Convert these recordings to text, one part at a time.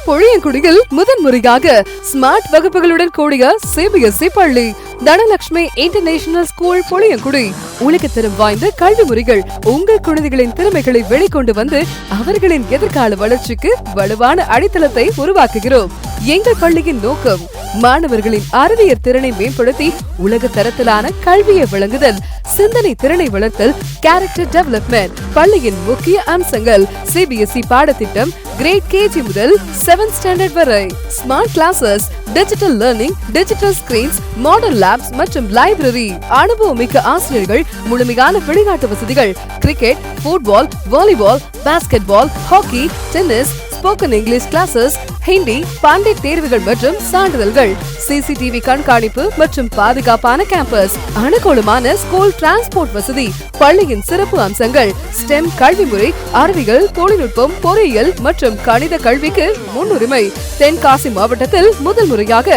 புளியங்குடியில் முதன்முறையாக ஸ்மார்ட் வகுப்புகளுடன் கூடிய சிபிஎஸ்இ பள்ளி தனலட்சுமி இன்டர்நேஷனல் ஸ்கூல் புளியங்குடி. உலகத்தரம் வாய்ந்த கல்வி முறைகள் உங்கள் குழந்தைகளின் திறமைகளை வெளிக்கொண்டு வந்து அவர்களின் எதிர்கால வளர்ச்சிக்கு வலுவான அடித்தளத்தை உருவாக்குகிறோம். எங்கள் பள்ளியின் நோக்கம் மாணவர்களின் அறிவியல் திறனை மேம்படுத்தி உலக தரத்திலான கல்வியை வழங்குதல், சிந்தனை திறனை வளர்த்தல், கேரக்டர் டெவலப்மெண்ட். பள்ளியின் முக்கிய அம்சங்கள் சிபிஎஸ்இ பாடத்திட்டம் கிரேட் கேஜி முதல் 7th ஸ்டாண்டர்ட் வரை, smart classes, digital learning, digital screens, modern labs மற்றும் லைப்ரரி, அனுபவமிக்க ஆசிரியர்கள், முழுமையான விளையாட்டு வசதிகள், cricket, football, volleyball, basketball, hockey, tennis, spoken English classes, Hindi, Pandit தேர்வுகள் மற்றும் சான்றிதழ்கள், சிசிடிவி கண்காணிப்பு மற்றும் பாதுகாப்பான கேம்பஸ், அனுகூலமான ஸ்கூல் டிரான்ஸ்போர்ட் வசதி. பள்ளியின் சிறப்பு அம்சங்கள்: ஸ்டெம் கல்வி முறை, அறிவியல், தொழில்நுட்பம், பொறியியல் மற்றும் கணித கல்விக்கு முன்னுரிமை. தென்காசி மாவட்டத்தில் முதல் முறையாக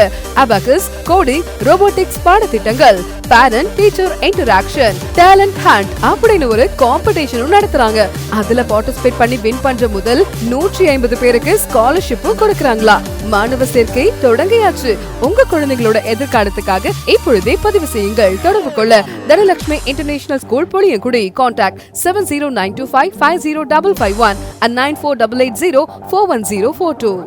அபாகஸ், கோடிங், ரோபோட்டிக்ஸ் பாடத்திட்டங்கள், parent teacher interaction, talent hunt அப்படின்னு ஒரு காம்படிஷனும் நடத்துறாங்க. அதுல பார்ட்டிசிபேட் பண்ணி வின் பண்ற முதல் 150 பேருக்கு ஸ்காலர்ஷிப்பும் கொடுக்கறாங்களா. மாணவ சேர்க்கை தொடங்கியாச்சு. உங்க குழந்தைகளோட எதிர்காலத்துக்காக இப்பொழுதே பதிவு செய்யுங்கள். தொடர்பு கொள்ள Dhanalakshmi international school Puliyangudi. Contact 7092550551 and 9488041042.